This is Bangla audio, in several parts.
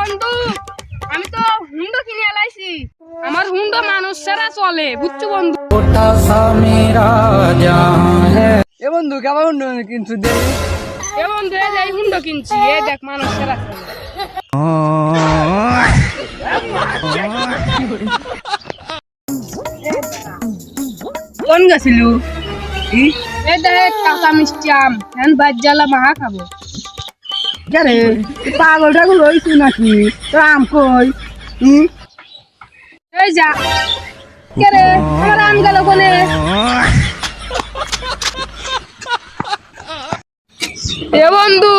বন্ধু আমি তো হুন্ডো কিনে এলাইছি আমার হুন্ডো মানুষ ছাড়া চলে বুঝছো বন্ধু এ বন্ধু কেমন হুন্ডো কিনছু দে এ বন্ধু এই যে হুন্ডো কিনছি এই দেখ মানুষ ছাড়া কোন গেছিলু এই দেখ কাঁচা মিষ্টি আম এখন বাদ জ্বালা মাহা খাবো রে পাগল টাগল হইছু নাকি তো আম কই এই যা কে রে আমার আম গেল কোনে এ বন্ধু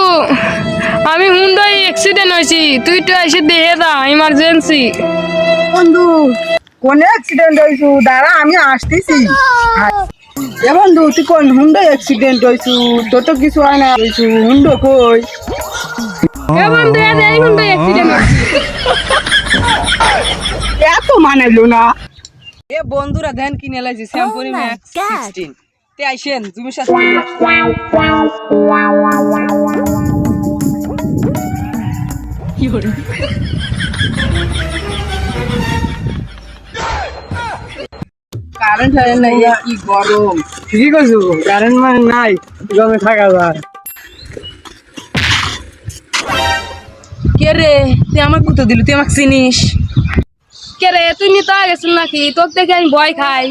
আমি হুন্ডাই অ্যাক্সিডেন্ট হয়েছি তুই তো এসে দেখে দা ইমার্জেন্সি বন্ধু কোন অ্যাক্সিডেন্ট হইছু দাঁড়া আমি আসতেছি এ বন্ধু তুই কোন হুন্ডো অ্যাক্সিডেন্ট হইছু তোর তো কিছু হয় না হইছু হুন্ডো কই এ বন্ধু এই হুন্ডাই অ্যাক্সিডেন্ট হয়েছি এত মানাইলো না এ বন্ধুরা ধ্যান কিনে লাইছি স্যাম্পনি ম্যাক্স 16 তে আইছেন তুমি সাথে কি হলো কারেন্ট হয় নাই কি গরম কি কইছো কারেন্ট মানে নাই গরমে থাকা যায় কে রে তুই আমাকে কত দিলি তুই আমাকে চিনিস কে রে তুই নিতে গেছিল নাকি তোর দেখে আমি ভয় খাই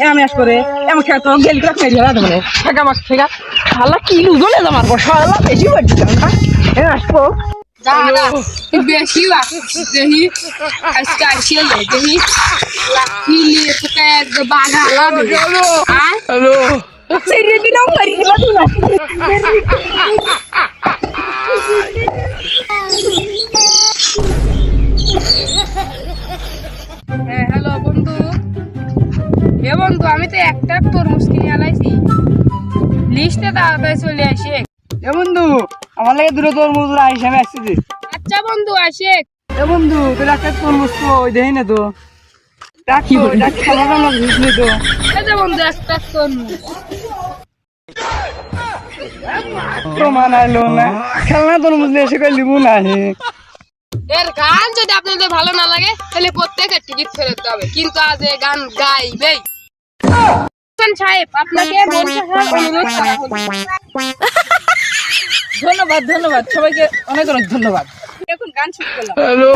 আমি আস করে এমন খেয়ে তো গেল করে খাই দিলা মানে থাকা মাছ থেকে শালা কি লুজলে আমার শালা বেশি বাড়ি না আসবো তুই বেশি দেখি আজকে আসিয়ে যায় দেখি লাঠি নিয়ে তোকে একদম বাঘা লাগবে হ্যালো সেরে দিলাম মারি দিলা তুই না হ্যালো বন্ধু এ বন্ধু আমি তো একটা তরমুজ কিনে আলাইছি লিস্টে তাড়াতাড়ি চলে আসে এ বন্ধু আমার লাগে দূরে তোর মজুরা হিসাবে আসছিস আচ্ছা বন্ধু আসে এ বন্ধু তোর একটা তরমুজ তো ওই দেখি না তো ডাকি ডাকি খাবার না বুঝলি তো এই যে বন্ধু একটা তরমুজ তো মানাইলো না খেলনা তরমুজ নিয়ে এসে কই লিবু না এর গান যদি আপনাদের ভালো না লাগে তাহলে প্রত্যেকের টিকিট ফেরত দিতে হবে কিন্তু আজ এই গান গাইবেই সাহেব আপনাকে অনুরোধ করা হলো ধন্যবাদ ধন্যবাদ সবাইকে অনেক অনেক ধন্যবাদ এখন গান শুরু করলাম হ্যালো